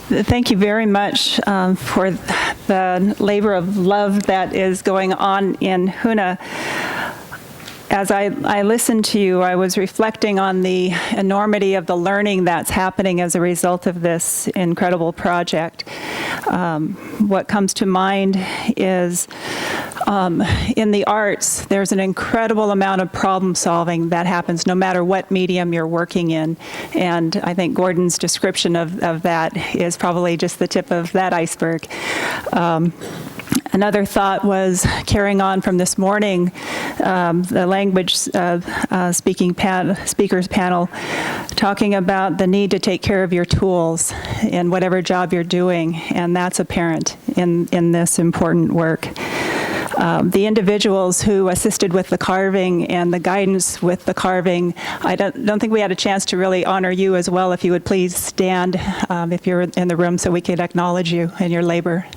Thank you very much for the labor of love that is going on in Huna. As I listened to you, I was reflecting on the enormity of the learning that's happening as a result of this incredible project. What comes to mind is in the arts, there's an incredible amount of problem solving that happens no matter what medium you're working in. And I think Gordon's description of that is probably just the tip of that iceberg. Another thought was carrying on from this morning, the language speakers panel, talking about the need to take care of your tools in whatever job you're doing, and that's apparent in this important work. The individuals who assisted with the carving and the guidance with the carving, I don't think we had a chance to really honor you as well. If you would please stand if you're in the room so we could acknowledge you and your labor.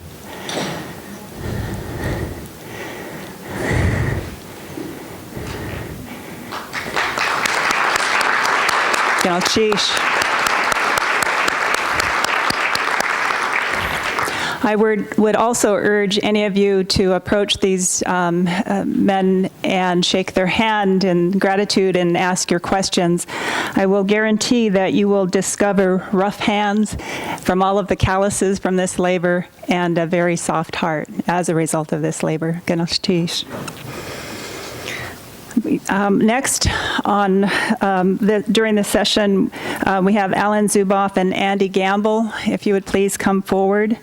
I would also urge any of you to approach these men and shake their hand in gratitude and ask your questions. I will guarantee that you will discover rough hands from all of the calluses from this labor and a very soft heart as a result of this labor. Ganashtish. Next, during the session, we have Alan Zuboff and Andy Gamble. If you would please come forward.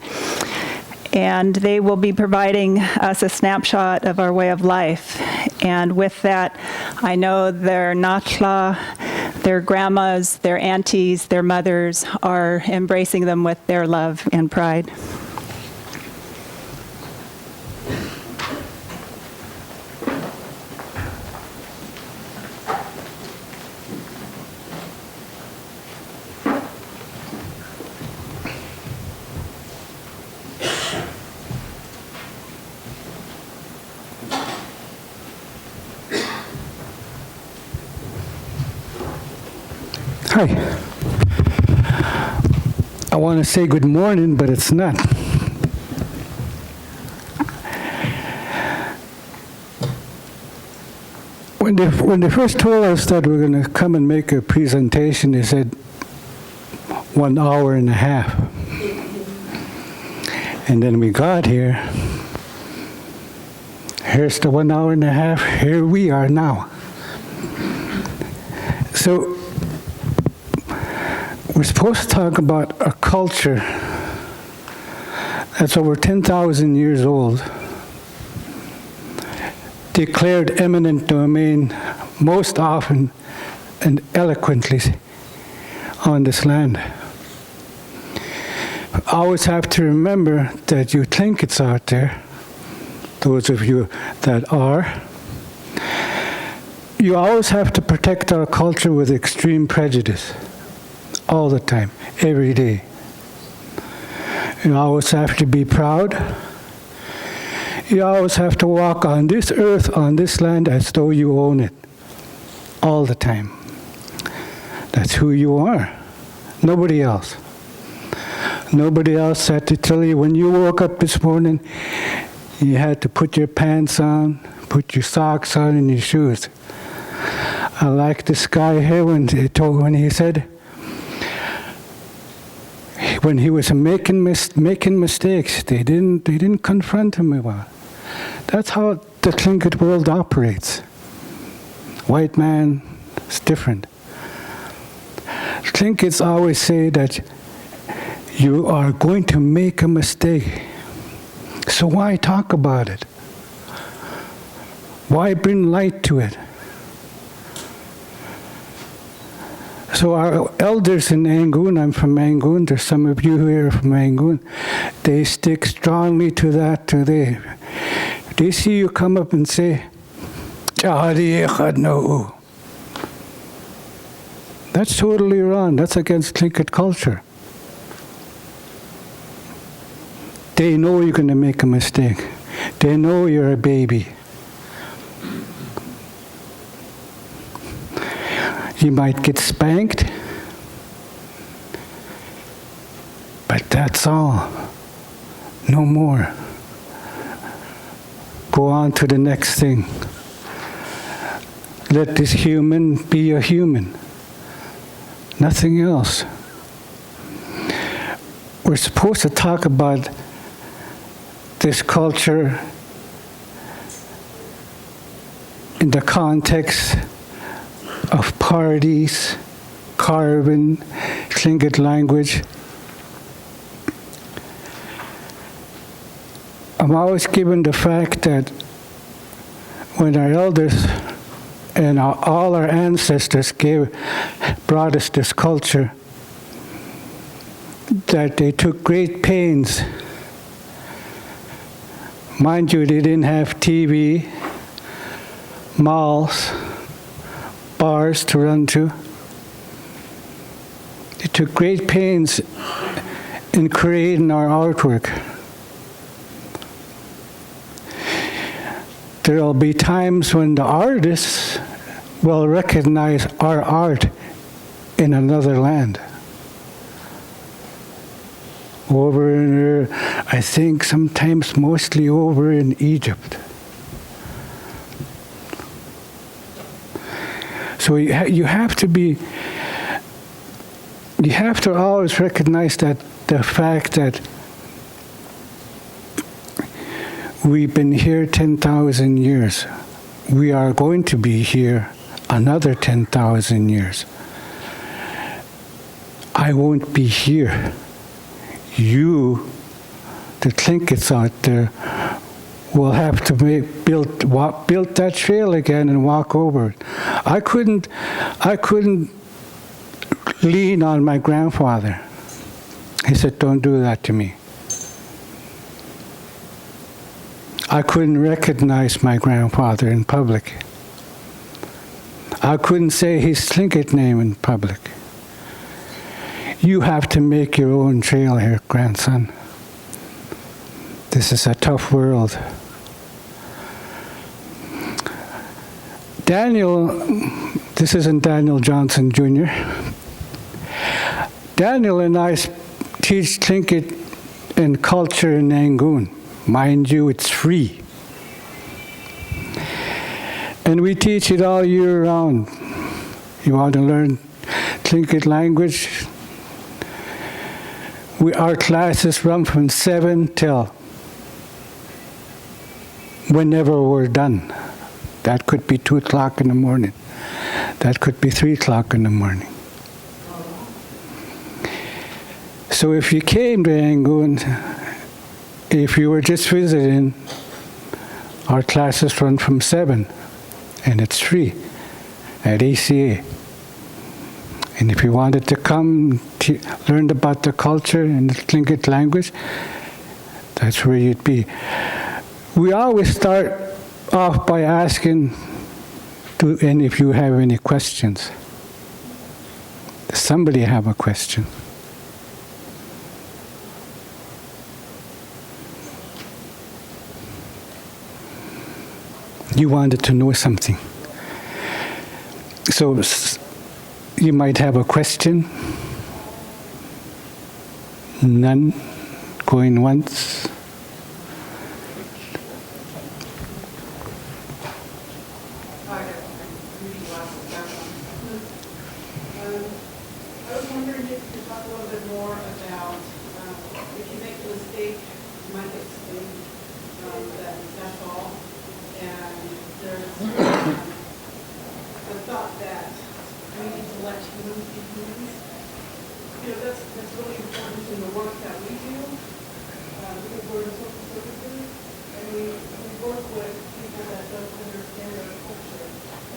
And they will be providing us a snapshot of our way of life. And with that, I know their nakla, their grandmas, their aunties, their mothers are embracing them with their love and pride. Hi. I want to say good morning, but it's not. When they first told us that we're going to come and make a presentation, they said 1 hour and a half. And then we got here. Here's the 1 hour and a half. Here we are now. So we're supposed to talk about a culture that's over 10,000 years old, declared eminent domain most often and eloquently on this land. Always have to remember that you think it's out there, those of you that are. You always have to protect our culture with extreme prejudice. All the time, every day. You always have to be proud. You always have to walk on this earth, on this land, as though you own it. All the time. That's who you are. Nobody else. Nobody else had to tell you when you woke up this morning, you had to put your pants on, put your socks on, and your shoes. I like this guy here when he said, when he was making mistakes, they didn't confront him about it. That's how the Tlingit world operates. White man is different. Tlingits always say that you are going to make a mistake. So why talk about it? Why bring light to it? So our elders in Angoon, I'm from Angoon, there's some of you here are from Angoon, they stick strongly to that today. They see you come up and say, no. That's totally wrong. That's against Tlingit culture. They know you're going to make a mistake. They know you're a baby. You might get spanked, but That's all. No more. Go on to the next thing. Let this human be a human. Nothing else. We're supposed to talk about this culture in the context of parties, carbon, Tlingit language. I'm always given the fact that when our elders and all our ancestors brought us this culture, that they took great pains. Mind you, they didn't have TV, malls, bars to run to. They took great pains in creating our artwork. There will be times when the artists will recognize our art in another land. Over in, I think sometimes mostly over in Egypt. So you have to always recognize that the fact that we've been here 10,000 years. We are going to be here another 10,000 years. I won't be here. You, the Tlingits out there, will have to build that trail again and walk over it. I couldn't lean on my grandfather. He said, "Don't do that to me." I couldn't recognize my grandfather in public. I couldn't say his Tlingit name in public. You have to make your own trail here, grandson. This is a tough world. Daniel, this isn't Daniel Johnson Jr. Daniel and I teach Tlingit and culture in Yangon. Mind you, it's free. And we teach it all year round. You want to learn Tlingit language? Our classes run from 7 till whenever we're done. That could be 2 o'clock in the morning. That could be 3 o'clock in the morning. So if you came to Yangon, if you were just visiting, our classes run from 7, and it's free at ACA. And if you wanted to come learn about the culture and the Tlingit language, that's where you'd be. We always start off by asking, and if you have any questions. Does somebody have a question? You wanted to know something. So you might have a question. None? Going once? I was wondering if you could talk a little bit more about if you make a mistake, you might get sued. That's all. And there's the thought that we need to let humans be humans. You know, that's really important in the work that we do because we're in social services and we work with people that don't understand our culture.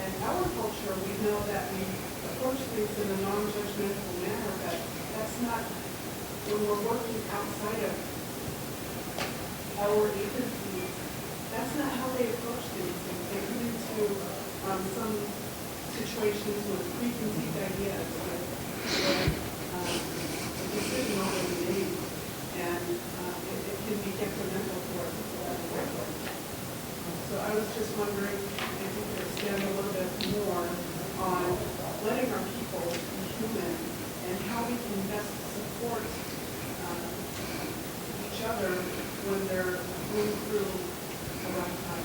And our culture, we know that we approach things in a non-judgmental manner, but that's not when we're working outside of our agencies. That's not how they approach things. They get into some situations with preconceived ideas, with a decision already made, and it can be detrimental to our people as well. So I was just wondering if you could expand a little bit more on letting our people be human and how we can best support each other when they're going through a rough time?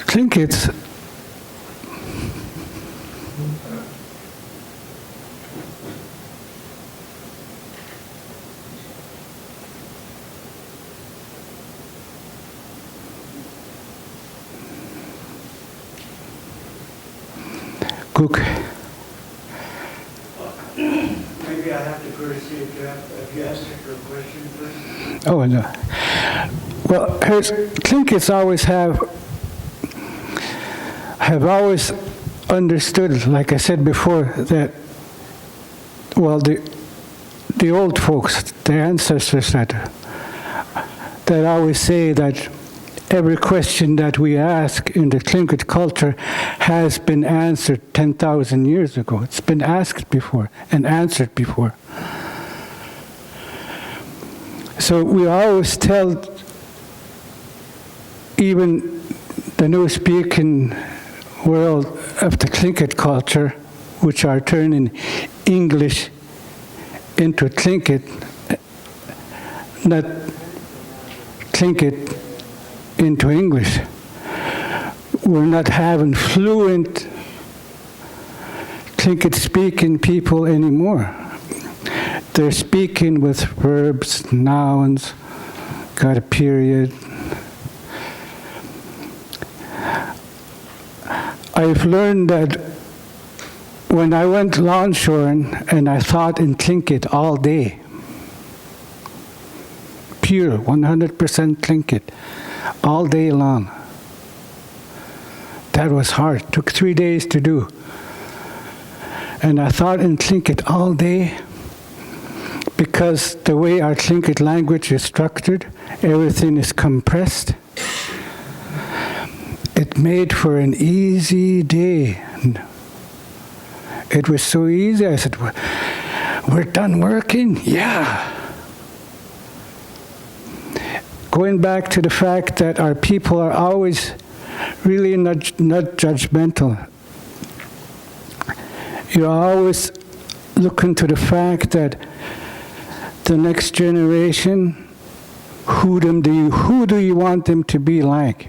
Tlinkits, Cook. Maybe I have to first see if you asked her a question first. Oh, no. Well, Tlinkits always have always understood, like I said before, that, well, the old folks, the ancestors that always say that every question that we ask in the Tlingit culture has been answered 10,000 years ago. It's been asked before and answered before. So we always tell even the new speaking world of the Tlingit culture, which are turning English into Tlingit, not Tlingit into English. We're not having fluent Tlingit speaking people anymore. They're speaking with verbs, nouns, got a period. I've learned that when I went longshoring and I thought in Tlingit all day, pure, 100% Tlingit, all day long. That was hard. Took 3 days to do. And I thought in Tlingit all day because the way our Tlingit language is structured, everything is compressed. It made for an easy day. It was so easy. I said, we're done working? Yeah. Going back to the fact that our people are always really not judgmental. You're always looking to the fact that the next generation, who do you want them to be like?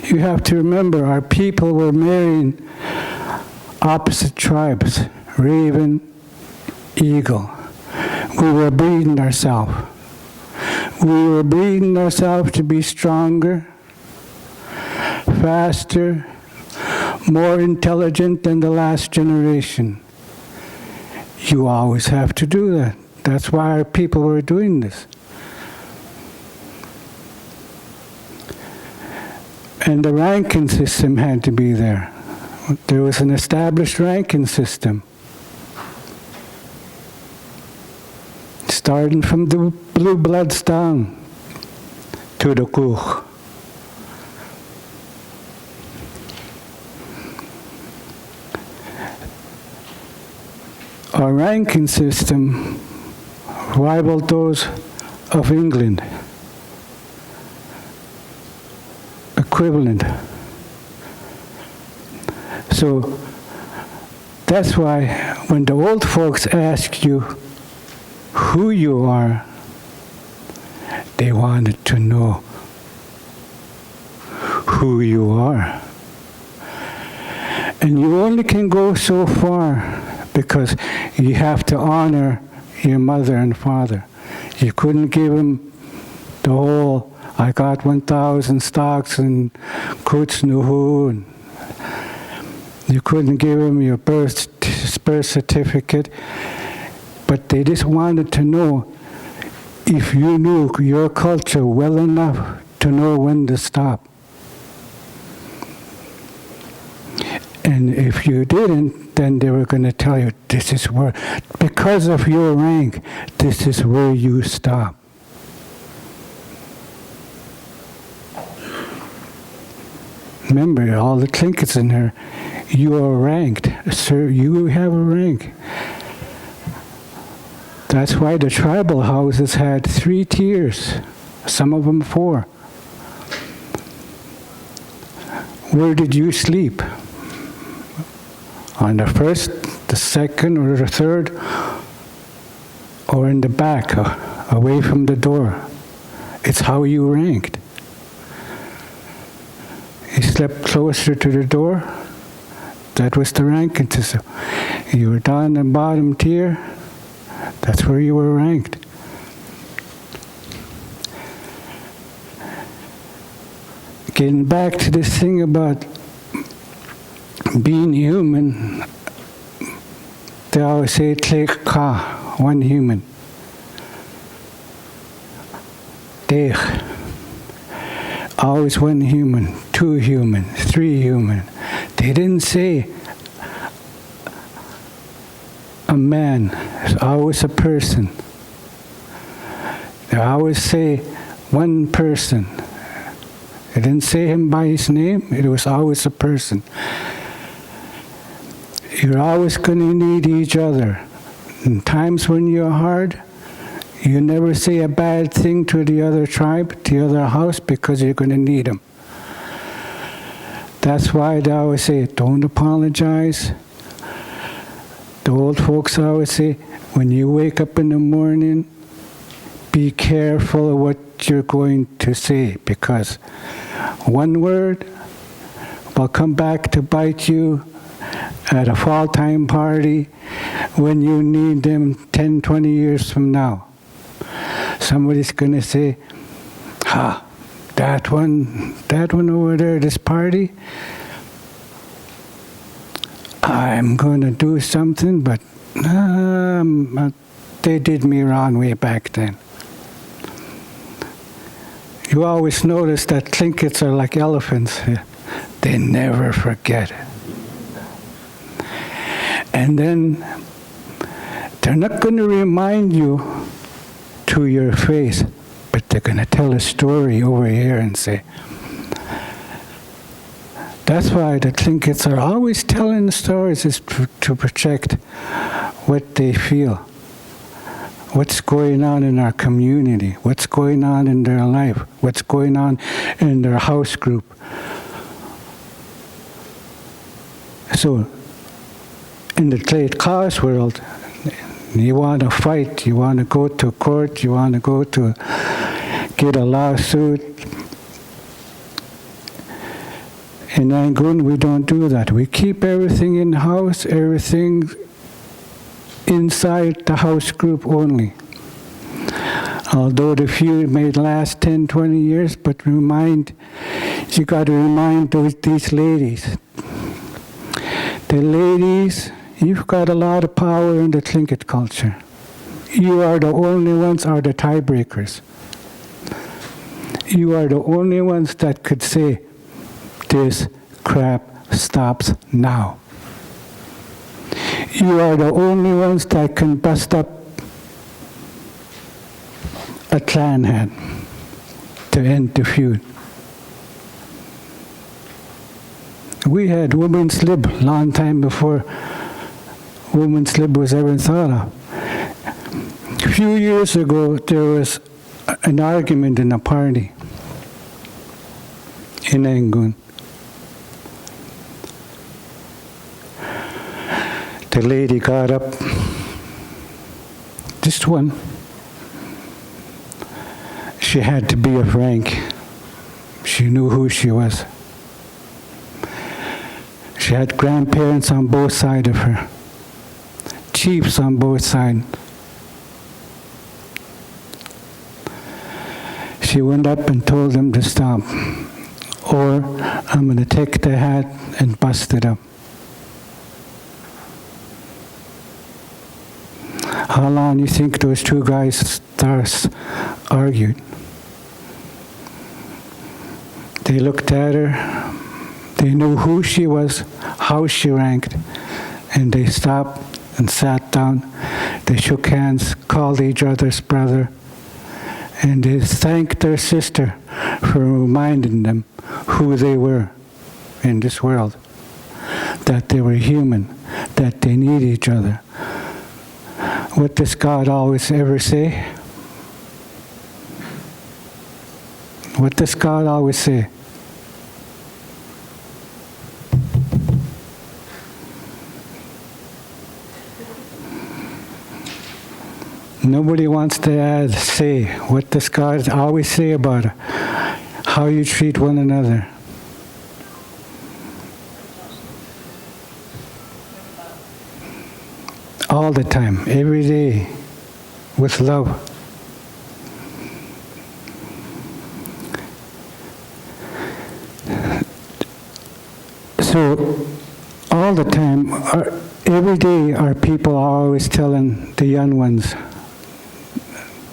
You have to remember, our people were marrying opposite tribes, raven, eagle. We were breeding ourselves. We were breeding ourselves to be stronger, faster, more intelligent than the last generation. You always have to do that. That's why our people were doing this. And the ranking system had to be there. There was an established ranking system. Starting from the blue bloods down to the Kuch. Our ranking system rivaled those of England. Equivalent. So that's why when the old folks ask you who you are, they wanted to know who you are. And you only can go so far because you have to honor your mother and father. You couldn't give them the whole, I got 1,000 stocks and Kuts Nuhu, and you couldn't give them your birth certificate. But they just wanted to know if you knew your culture well enough to know when to stop. And if you didn't, then they were going to tell you, this is where, because of your rank, this is where you stop. Remember, all the Tlinkits in here, you are ranked. Sir, you have a rank. That's why the tribal houses had 3 tiers, some of them 4. Where did you sleep? On the first, the second or the third, or in the back, away from the door. It's how you ranked. You slept closer to the door, that was the ranking system. You were down the bottom tier, that's where you were ranked. Getting back to this thing about being human, they always say, "Tlek ka," one human. Dech, always one human, two human, three human. They didn't say a man, it's always a person. They always say one person. They didn't say him by his name, it was always a person. You're always going to need each other. In times when you're hard, you never say a bad thing to the other tribe, the other house, because you're going to need them. That's why they always say, don't apologize. The old folks always say, when you wake up in the morning, be careful of what you're going to say, because one word will come back to bite you at a fall time party when you need them 10, 20 years from now. Somebody's going to say, that one over there, this party, I'm going to do something, but they did me wrong way back then. You always notice that Tlinkits are like elephants. They never forget. And then they're not going to remind you to your face, but they're going to tell a story over here and say, that's why the Tlinkits are always telling the stories, is to protect what they feel, what's going on in our community, what's going on in their life, what's going on in their house group. So, in the trade cause world, you want to fight, you want to go to court, you want to go to get a lawsuit. In Yangon, we don't do that. We keep everything in the house, everything inside the house group only. Although the feud may last 10, 20 years, but you got to remind these ladies. The ladies, you've got a lot of power in the Tlingit culture. You are the only ones are the tiebreakers. You are the only ones that could say, this crap stops now. You are the only ones that can bust up a clan head to end the feud. We had women's lib long time before women's lib was ever thought of. A few years ago, there was an argument in a party in Yangon. The lady got up, just one. She had to be of rank. She knew who she was. She had grandparents on both sides of her, chiefs on both sides. She went up and told them to stop, or I'm going to take the hat and bust it up. How long do you think those two guys argued? They looked at her, they knew who she was, how she ranked, and they stopped and sat down. They shook hands, called each other's brother, and they thanked their sister for reminding them who they were in this world, that they were human, that they need each other. What does God always ever say? What does God always say? Nobody wants to say, what does God always say about how you treat one another? All the time, every day, with love. So, all the time, every day, our people are always telling the young ones,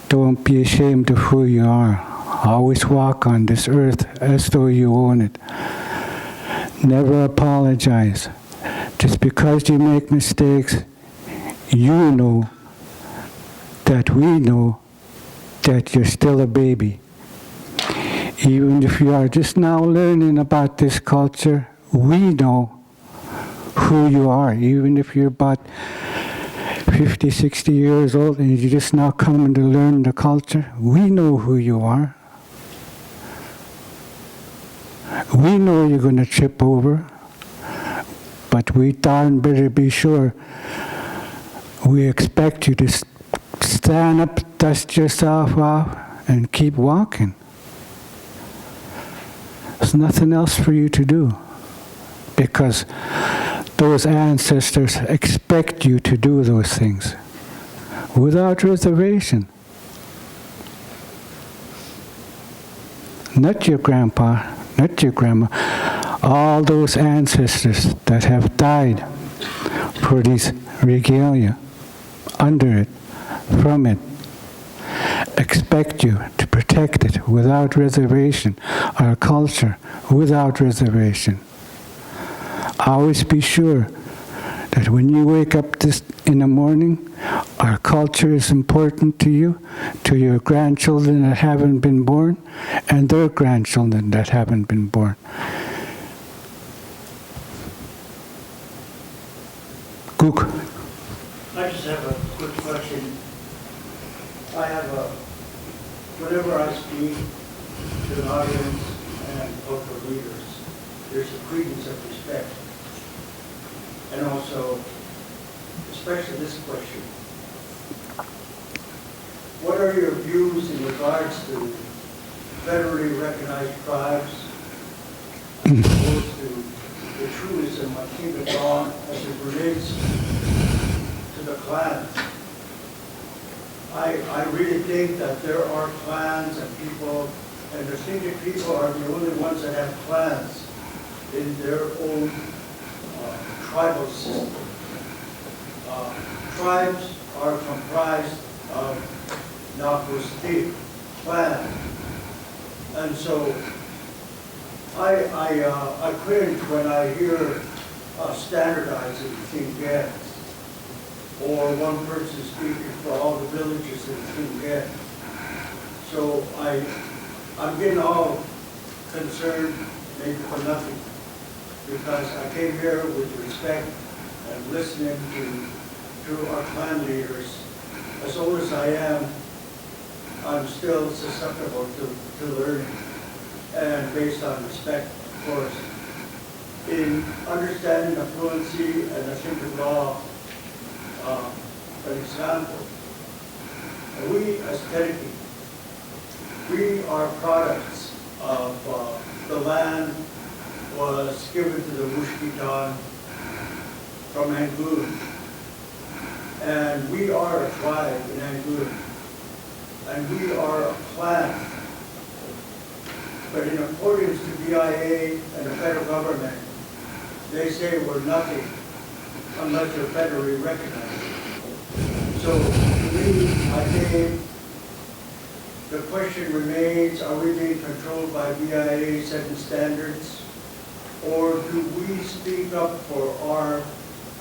don't be ashamed of who you are. Always walk on this earth as though you own it. Never apologize. Just because you make mistakes, you know that we know that you're still a baby. Even if you are just now learning about this culture, we know who you are. Even if you're about 50, 60 years old and you're just now coming to learn the culture, we know who you are. We know you're going to trip over, but we darn better be sure. We expect you to stand up, dust yourself off, and keep walking. There's nothing else for you to do, because those ancestors expect you to do those things without reservation. Not your grandpa, not your grandma. All those ancestors that have died for these regalia, under it, from it, expect you to protect it without reservation, our culture without reservation. Always be sure that when you wake up in the morning, our culture is important to you, to your grandchildren that haven't been born, and their grandchildren that haven't been born. Cook. I just have a quick question. Whenever I speak to an audience and cultural leaders, there's a credence of respect. And also, especially this question, what are your views in regards to federally recognized tribes as opposed to the truism of keep it on as it relates to the clans? I really think that there are clans and people, and the Thinking people are the only ones that have clans in their own tribal system. Tribes are comprised of Nakustik, clan. And so I cringe when I hear standardizing Thinken, or one person speaking for all the villages in Thinken. So I'm getting all concerned, maybe for nothing, because I came here with respect and listening to our clan leaders. As old as I am, I'm still susceptible to learning, and based on respect, of course. In understanding the fluency and the Thinken law, an example, we as Teneki, we are products of the land was given to the Mushkitan from Angoon. And we are a tribe in Angoon. And we are a clan. But in accordance to BIA and the federal government, they say we're nothing unless you're federally recognized. So to me, I think the question remains, are we being controlled by BIA setting standards? Or do we speak up for our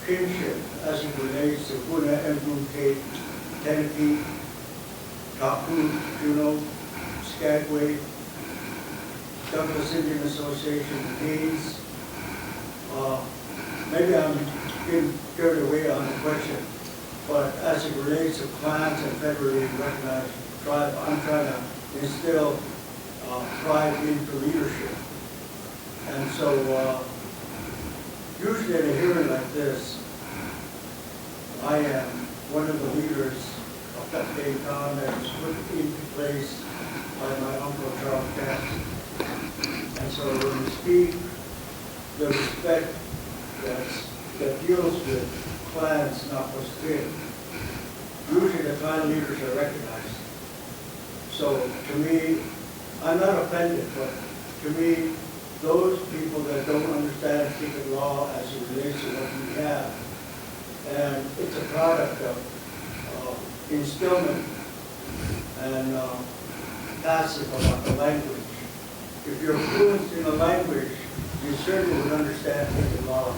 kinship as it relates to Huna, Embu, Cape, Teneki, Tapu, Juneau, Skagway, Douglas Indian Association, Hayes? Maybe I'm getting carried away on the question, but as it relates to clans and federally recognized tribe, I'm trying to instill pride into leadership. And so usually at a hearing like this, I am one of the leaders that came on that was put into place by my uncle Charles Jackson. And so when we speak, the respect that deals with clans, not what's good, usually the clan leaders are recognized. So to me, I'm not offended, but to me, those people that don't understand secret law as it relates to what we have, and it's a product of instillment and passive about the language. If you're fluent in a language, you certainly would understand secret law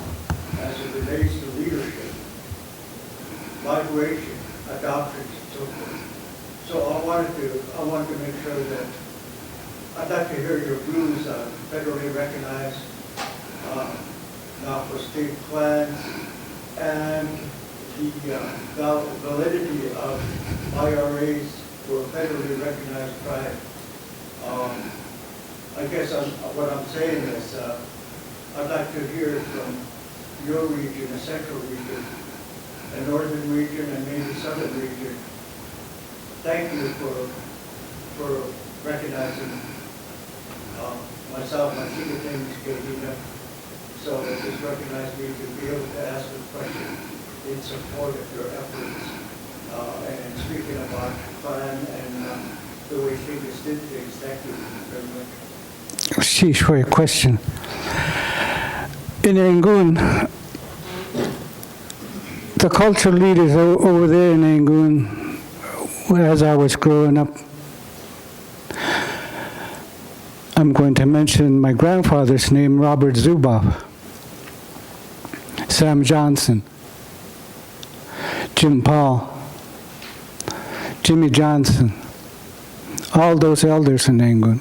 as it relates to leadership, migration, adoption, and so forth. So I wanted to make sure that I'd like to hear your views on federally recognized, not-for-state clans, and the validity of IRAs for federally recognized tribe. I guess what I'm saying is I'd like to hear from your region, the central region, the northern region, and maybe southern region. Thank you for recognizing myself, my senior thing is Gavina, so it just recognized me to be able to ask a question in support of your efforts and speaking about clan and the way things did things. Thank you very much. Sheesh, for your question. In Yangon, the cultural leaders over there in Yangon, as I was growing up, I'm going to mention my grandfather's name, Robert Zuboff, Sam Johnson, Jim Paul, Jimmy Johnson, all those elders in Yangon.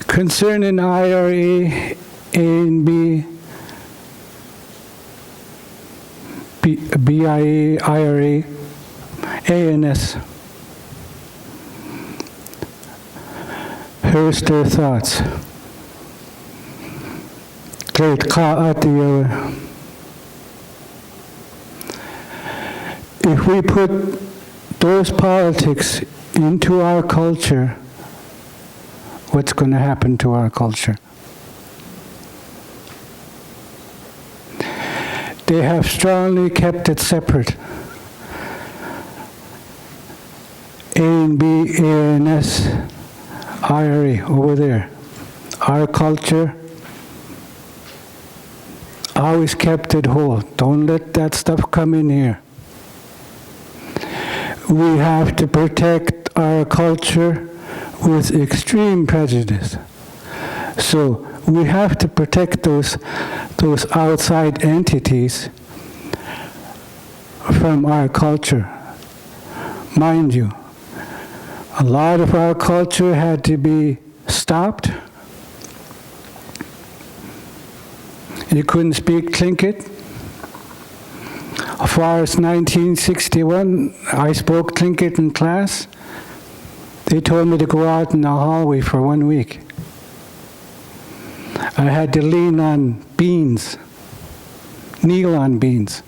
Concerning IRA, A and B, BIA, IRA, ANS, here's their thoughts. Great Ka Atiya. If we put those politics into our culture, what's going to happen to our culture? They have strongly kept it separate. A and B, ANS, IRA over there. Our culture always kept it whole. Don't let that stuff come in here. We have to protect our culture with extreme prejudice. So we have to protect those outside entities from our culture. Mind you, a lot of our culture had to be stopped. You couldn't speak Tlingit. As far as 1961, I spoke Tlingit in class. They told me to go out in the hallway for 1 week. I had to lean on beans, kneel on beans,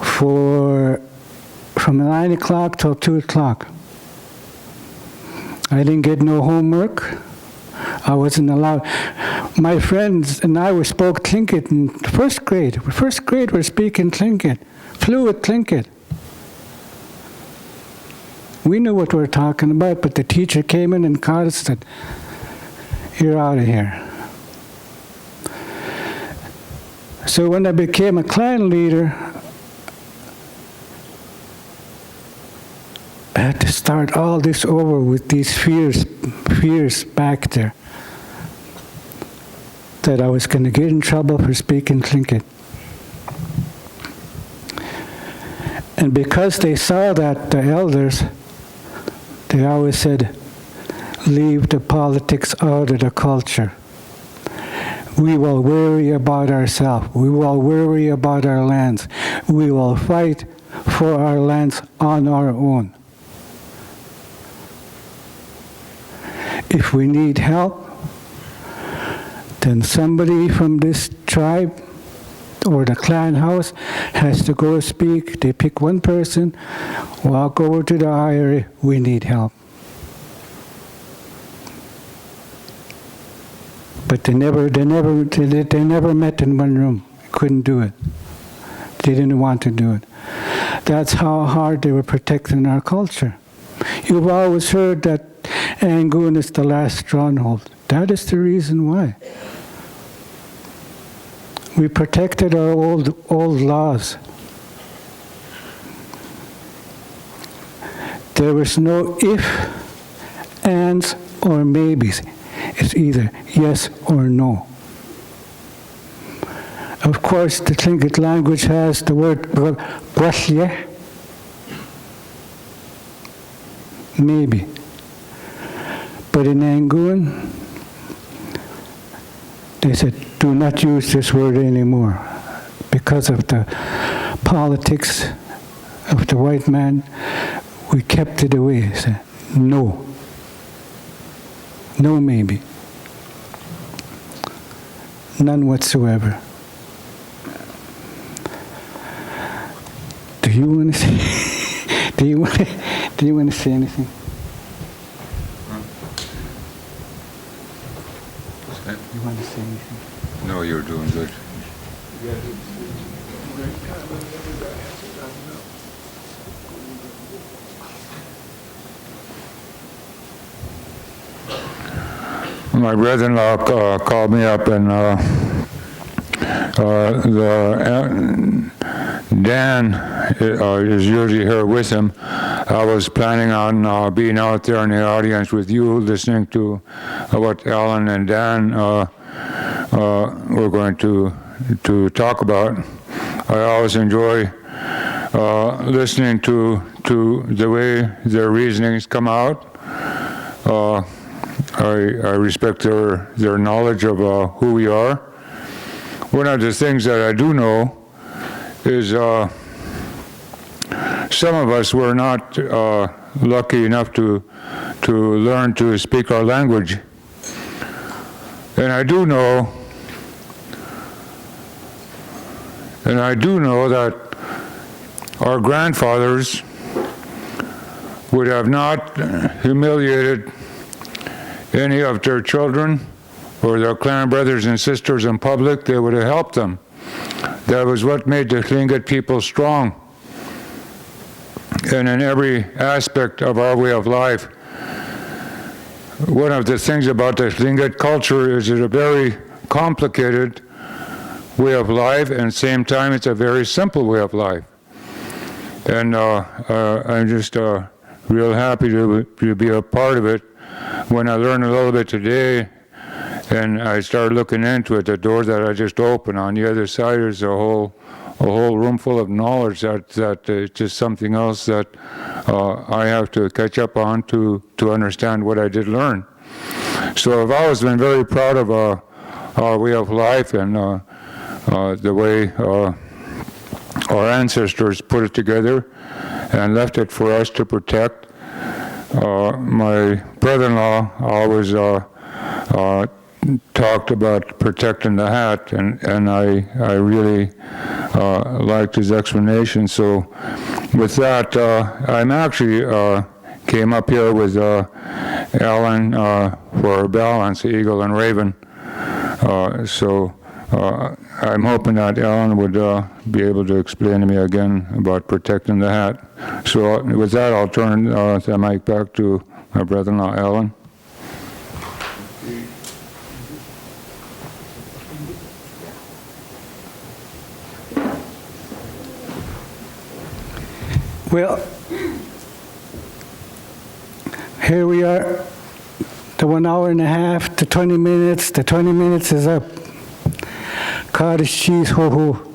from 9 o'clock till 2 o'clock. I didn't get no homework. I wasn't allowed. My friends and I spoke Tlingit in first grade. First grade, we're speaking Tlingit, fluent Tlingit. We knew what we were talking about, but the teacher came in and caught us and said, "You're out of here." So when I became a clan leader, I had to start all this over with these fears back there, that I was going to get in trouble for speaking Tlingit. And because they saw that, the elders, they always said, leave the politics out of the culture. We will worry about ourselves. We will worry about our lands. We will fight for our lands on our own. If we need help, then somebody from this tribe, or the clan house has to go speak. They pick one person, walk over to the IRA, we need help. But they never met in one room. Couldn't do it. They didn't want to do it. That's how hard they were protecting our culture. You've always heard that Angoon is the last stronghold. That is the reason why. We protected our old laws. There was no if, ands, or maybes. It's either yes or no. Of course, the Tlingit language has the word bwasye, maybe. But in Angoon, they said, do not use this word anymore. Because of the politics of the white man, we kept it away. Said, no. No maybe. None whatsoever. Do you want to say? Do you want to say anything? You want to say anything? No, you're doing good. My brother-in-law called me up, and Dan is usually here with him. I was planning on being out there in the audience with you, listening to what Alan and Dan were going to talk about. I always enjoy listening to the way their reasonings come out. I respect their knowledge of who we are. One of the things that I do know is some of us were not lucky enough to learn to speak our language. And I do know that our grandfathers would have not humiliated any of their children or their clan brothers and sisters in public. They would have helped them. That was what made the Tlingit people strong. And in every aspect of our way of life, one of the things about the Tlingit culture is it's a very complicated way of life, and at the same time it's a very simple way of life. And I'm just real happy to be a part of it. When I learned a little bit today, and I started looking into it, the door that I just opened, on the other side is a whole room full of knowledge that it's just something else that I have to catch up on to understand what I did learn. So I've always been very proud of our way of life and the way our ancestors put it together and left it for us to protect. My brother-in-law always talked about protecting the hat, and I really liked his explanation. So with that, I'm actually came up here with Alan for balance, eagle and raven. So I'm hoping that Alan would be able to explain to me again about protecting the hat. So with that, I'll turn the mic back to my brother-in-law, Alan. Well, here we are, the 1 hour and a half, the 20 minutes is up. Cottage cheese, ho ho.